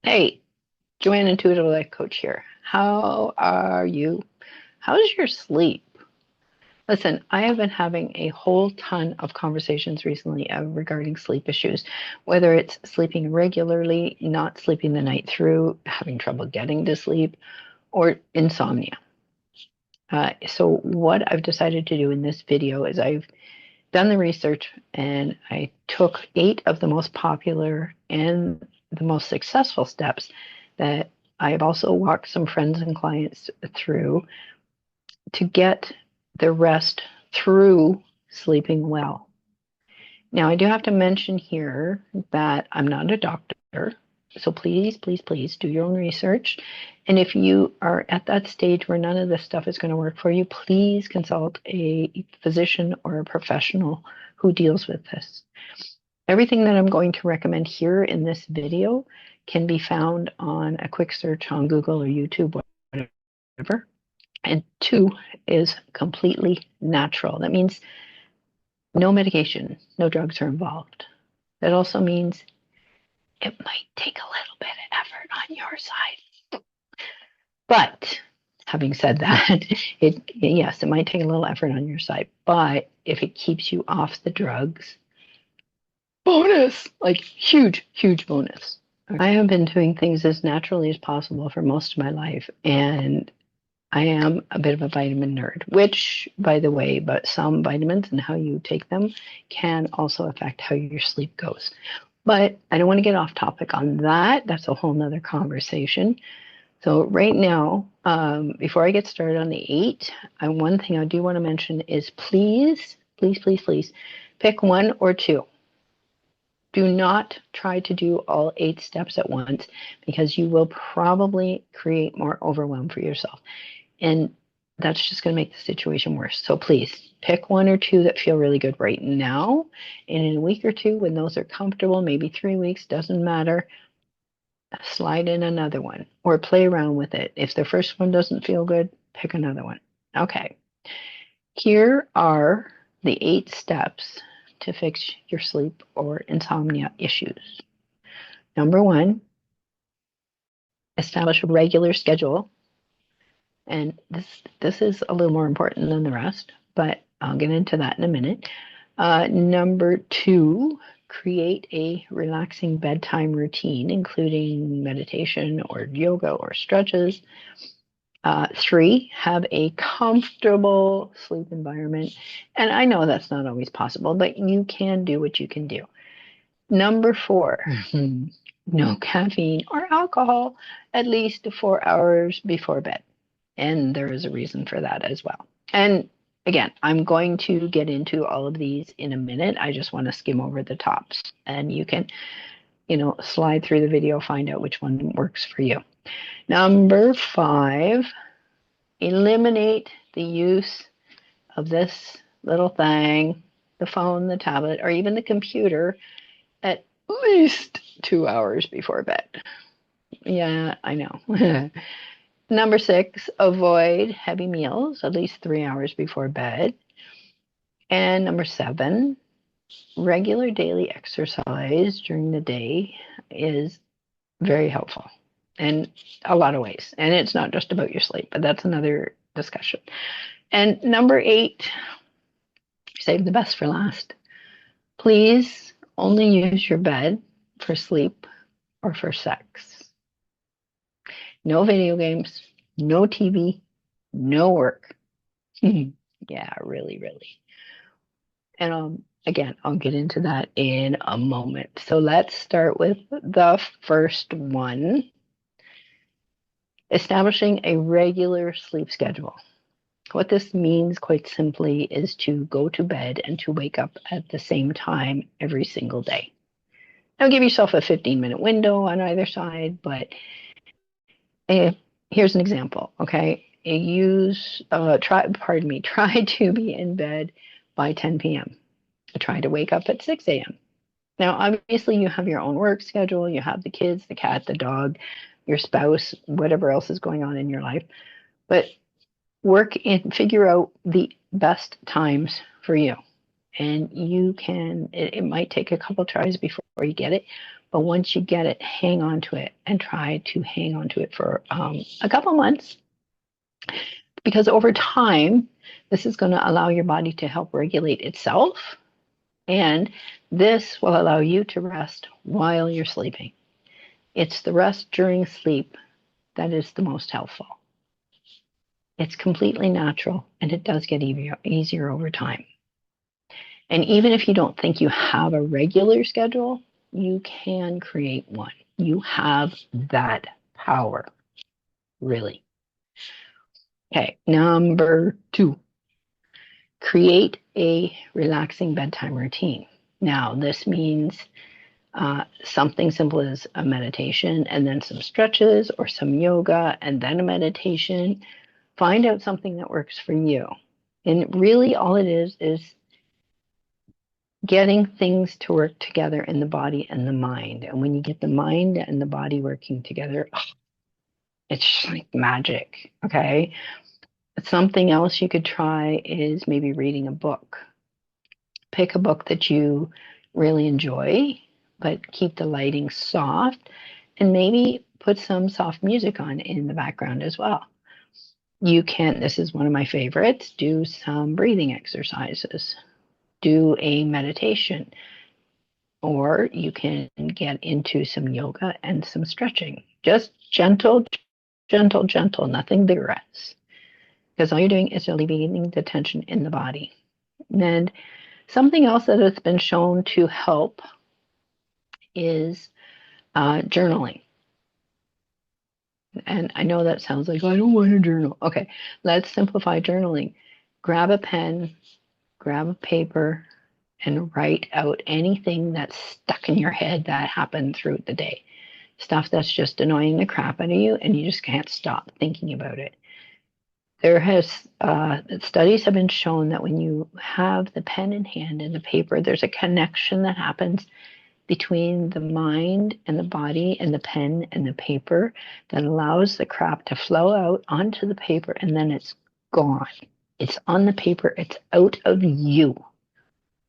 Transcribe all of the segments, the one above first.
Hey, Joanne, Intuitive Life Coach here. How are you? How's your sleep? Listen, I have been having a whole ton of conversations recently regarding sleep issues, whether it's sleeping regularly, not sleeping the night through, having trouble getting to sleep, or insomnia. So, what I've decided to do in this video is I've done the research and I took 8 of the most popular and the most successful steps that I have also walked some friends and clients through to get the rest through sleeping well. Now, I do have to mention here that I'm not a doctor, so please, please, please do your own research. And if you are at that stage where none of this stuff is going to work for you, please consult a physician or a professional who deals with this. Everything that I'm going to recommend here in this video can be found on a quick search on Google or YouTube, whatever. And 2 is completely natural. That means no medication, no drugs are involved. That also means it might take a little bit of effort on your side. But having said that, it might take a little effort on your side, but if it keeps you off the drugs, bonus, like huge, huge bonus. I have been doing things as naturally as possible for most of my life, and I am a bit of a vitamin nerd, which, by the way, but some vitamins and how you take them can also affect how your sleep goes. But I don't want to get off topic on that. That's a whole nother conversation. So right now, before I get started on the 8, one thing I do want to mention is please, please, please, please pick 1 or 2. Do not try to do all 8 steps at once because you will probably create more overwhelm for yourself. And that's just going to make the situation worse. So please pick 1 or 2 that feel really good right now. And in a week or 2, when those are comfortable, maybe 3 weeks, doesn't matter, slide in another one or play around with it. If the first one doesn't feel good, pick another one. Okay. Here are the 8 steps to fix your sleep or insomnia issues. Number 1, establish a regular schedule. And this is a little more important than the rest, but I'll get into that in a minute. Number 2, create a relaxing bedtime routine, including meditation or yoga or stretches. 3, have a comfortable sleep environment. And I know that's not always possible, but you can do what you can do. Number 4, no caffeine or alcohol at least 4 hours before bed. And there is a reason for that as well. And again, I'm going to get into all of these in a minute. I just want to skim over the tops. And you can, slide through the video, find out which one works for you. Number 5, eliminate the use of this little thing, the phone, the tablet, or even the computer at least 2 hours before bed. Yeah, I know. Number 6, avoid heavy meals at least 3 hours before bed. And number 7, regular daily exercise during the day is very helpful in a lot of ways. And it's not just about your sleep, but that's another discussion. And number 8, save the best for last. Please only use your bed for sleep or for sex. No video games, no TV, no work. Yeah, really, really. And again, I'll get into that in a moment. So let's start with the first one, establishing a regular sleep schedule. What this means, quite simply, is to go to bed and to wake up at the same time every single day. Now, give yourself a 15-minute window on either side, but here's an example, okay? Try to be in bed by 10 p.m. Try to wake up at 6 a.m. Now, obviously, you have your own work schedule, you have the kids, the cat, the dog, your spouse, whatever else is going on in your life, but figure out the best times for you. And it might take a couple tries before you get it, But once you get it, hang on to it and try to hang on to it for a couple months, because over time, this is going to allow your body to help regulate itself. And this will allow you to rest while you're sleeping. It's the rest during sleep that is the most helpful. It's completely natural and it does get easier over time. And even if you don't think you have a regular schedule, you can create one. You have that power, really. Okay, number 2, create a relaxing bedtime routine. Now, this means something simple as a meditation and then some stretches or some yoga and then a meditation. Find out something that works for you. And really, all it is getting things to work together in the body and the mind. And when you get the mind and the body working together, it's like magic. Okay. Something else you could try is maybe reading a book. Pick a book that you really enjoy, but keep the lighting soft and maybe put some soft music on in the background as well. You can, this is one of my favorites, do some breathing exercises, do a meditation, or you can get into some yoga and some stretching. Just gentle, gentle, gentle, nothing vigorous. Because all you're doing is alleviating the tension in the body. And something else that has been shown to help is journaling. And I know that sounds like, I don't want to journal. Okay, let's simplify journaling. Grab a pen, grab a paper, and write out anything that's stuck in your head that happened throughout the day. Stuff that's just annoying the crap out of you and you just can't stop thinking about it. There has studies have been shown that when you have the pen in hand and the paper, there's a connection that happens between the mind and the body and the pen and the paper that allows the crap to flow out onto the paper, and then it's gone. It's on the paper, it's out of you.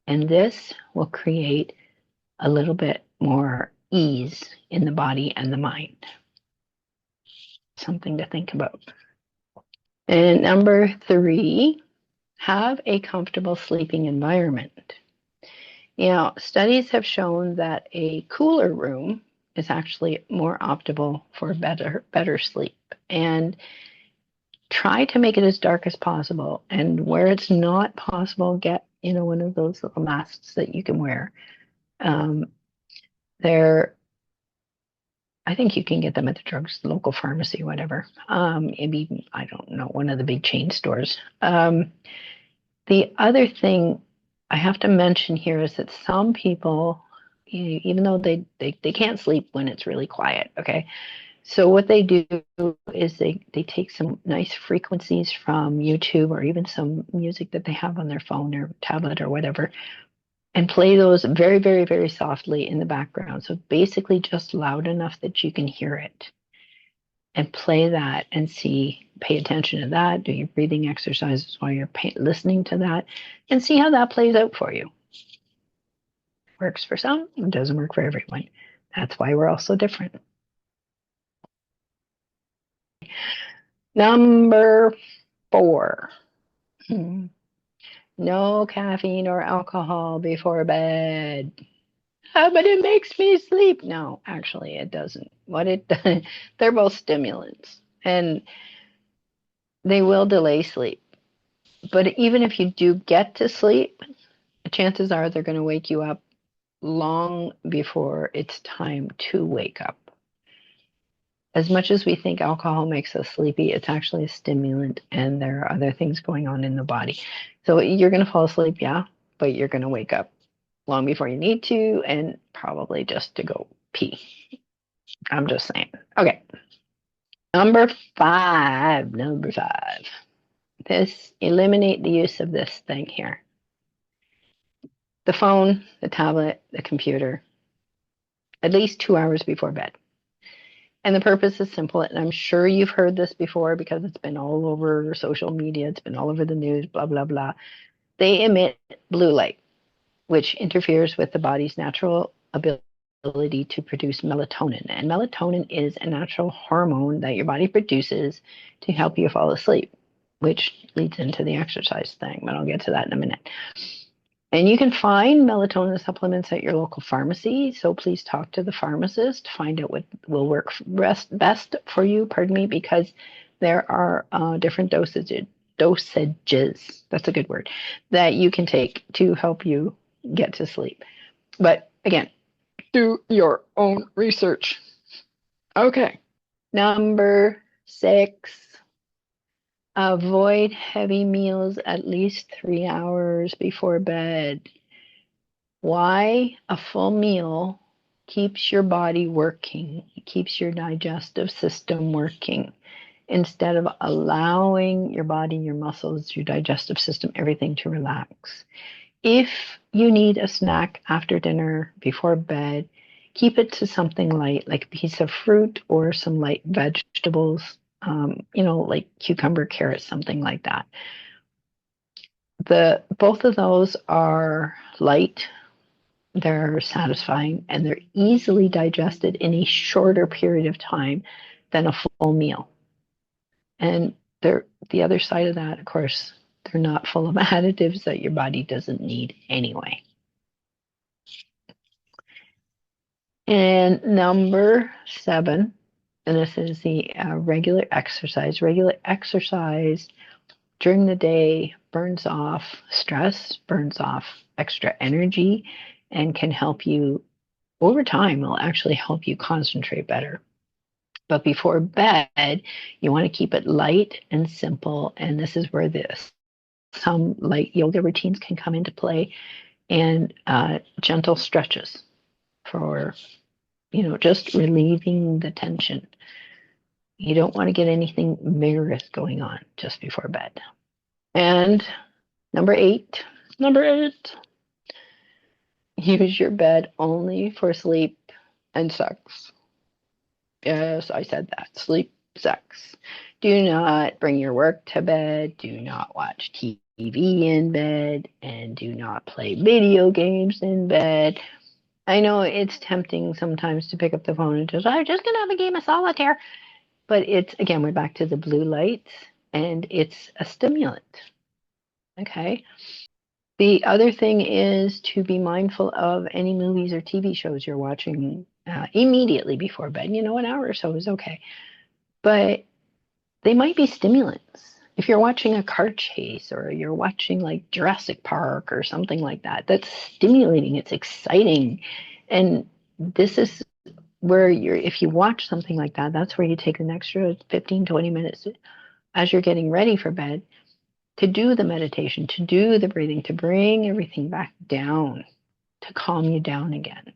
And this will create a little bit more ease in the body and the mind. Something to think about. And number 3, have a comfortable sleeping environment. You know, studies have shown that a cooler room is actually more optimal for better sleep. And try to make it as dark as possible. And where it's not possible, get, one of those little masks that you can wear. They're, I think you can get them at the drugs, the local pharmacy, whatever. Maybe, I don't know, one of the big chain stores. The other thing I have to mention here is that some people, even though they can't sleep when it's really quiet, okay? So what they do is they take some nice frequencies from YouTube or even some music that they have on their phone or tablet or whatever, and play those very, very, very softly in the background. So basically just loud enough that you can hear it. And play that and pay attention to that, do your breathing exercises while you're listening to that, and see how that plays out for you. Works for some, it doesn't work for everyone. That's why we're all so different. Number 4, no caffeine or alcohol before bed. But it makes me sleep. No, actually, it doesn't. What it does, they're both stimulants, and they will delay sleep. But even if you do get to sleep, chances are they're going to wake you up long before it's time to wake up. As much as we think alcohol makes us sleepy, it's actually a stimulant, and there are other things going on in the body. So you're going to fall asleep, yeah, but you're going to wake up long before you need to, and probably just to go pee. I'm just saying. Okay. Number 5. Eliminate the use of this thing here. The phone, the tablet, the computer, at least 2 hours before bed. And the purpose is simple, and I'm sure you've heard this before because it's been all over social media, it's been all over the news, blah, blah, blah. They emit blue light, which interferes with the body's natural ability ability to produce melatonin. And melatonin is a natural hormone that your body produces to help you fall asleep, which leads into the exercise thing, but I'll get to that in a minute. And you can find melatonin supplements at your local pharmacy. So please talk to the pharmacist, find out what will work best for you, because there are different dosages, that's a good word, that you can take to help you get to sleep. But again, do your own research. Okay. Number 6, avoid heavy meals at least 3 hours before bed. Why? A full meal keeps your body working, it keeps your digestive system working instead of allowing your body, your muscles, your digestive system, everything to relax. If you need a snack after dinner before bed, keep it to something light, like a piece of fruit or some light vegetables, like cucumber, carrots, something like that. Both of those are light, they're satisfying, and they're easily digested in a shorter period of time than a full meal. And they're the other side of that, of course, they're not full of additives that your body doesn't need anyway. And number 7, and this is the regular exercise. Regular exercise during the day burns off stress, burns off extra energy, and can help you, over time, will actually help you concentrate better. But before bed, you want to keep it light and simple. And this is where some light yoga routines can come into play, and gentle stretches for, just relieving the tension. You don't want to get anything vigorous going on just before bed. And number 8, use your bed only for sleep and sex. Yes, I said that. Sleep, sex. Do not bring your work to bed. Do not watch TV in bed. And do not play video games in bed. I know it's tempting sometimes to pick up the phone and I'm just going to have a game of solitaire. But again, we're back to the blue lights, and it's a stimulant. Okay. The other thing is to be mindful of any movies or TV shows you're watching immediately before bed. An hour or so is okay. But they might be stimulants. If you're watching a car chase, or you're watching like Jurassic Park or something like that, that's stimulating, it's exciting. And this is where if you watch something like that, that's where you take an extra 15, 20 minutes as you're getting ready for bed to do the meditation, to do the breathing, to bring everything back down, to calm you down again.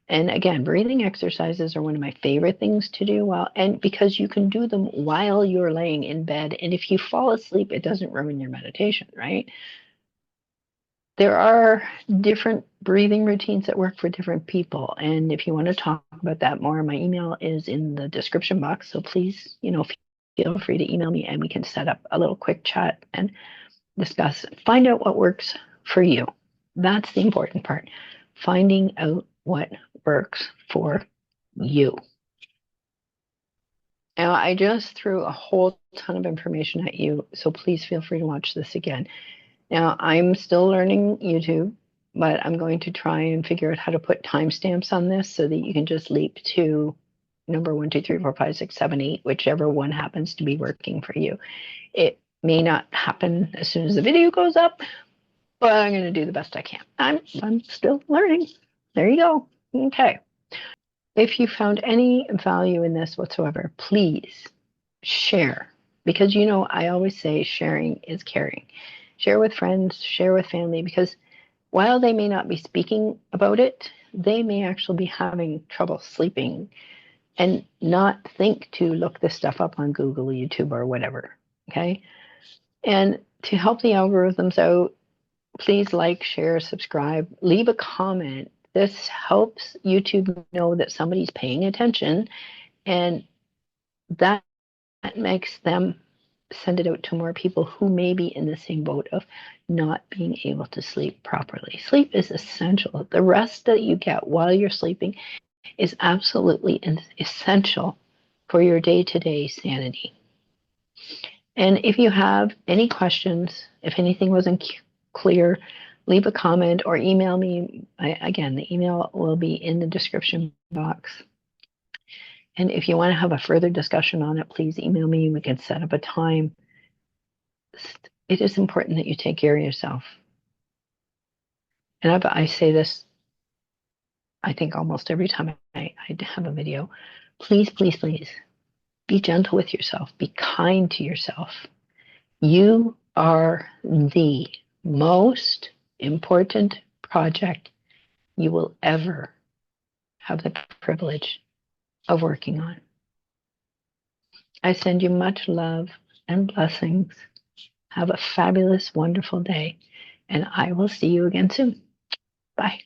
And again, breathing exercises are one of my favorite things to do, and because you can do them while you're laying in bed. And if you fall asleep, it doesn't ruin your meditation, right? There are different breathing routines that work for different people. And if you want to talk about that more, my email is in the description box. So please, feel free to email me, and we can set up a little quick chat and discuss, find out what works for you. That's the important part. Finding out what works for you. Now, I just threw a whole ton of information at you, so please feel free to watch this again. Now, I'm still learning YouTube, but I'm going to try and figure out how to put timestamps on this so that you can just leap to number 1, 2, 3, 4, 5, 6, 7, 8, whichever one happens to be working for you. It may not happen as soon as the video goes up, but I'm going to do the best I can. I'm still learning. There you go. Okay. If you found any value in this whatsoever, please share, because I always say sharing is caring. Share with friends, share with family, because while they may not be speaking about it, they may actually be having trouble sleeping and not think to look this stuff up on Google, YouTube, or whatever. Okay. And to help the algorithms out, please like, share, subscribe, leave a comment. This helps YouTube know that somebody's paying attention, and that makes them send it out to more people who may be in the same boat of not being able to sleep properly. Sleep is essential. The rest that you get while you're sleeping is absolutely essential for your day-to-day sanity. And if you have any questions, if anything wasn't clear, leave a comment or email me. Again, the email will be in the description box. And if you want to have a further discussion on it, please email me. We can set up a time. It is important that you take care of yourself. And I say this, I think, almost every time I have a video. Please, please, please be gentle with yourself. Be kind to yourself. You are the most important project you will ever have the privilege of working on. I send you much love and blessings. Have a fabulous, wonderful day, and I will see you again soon. Bye.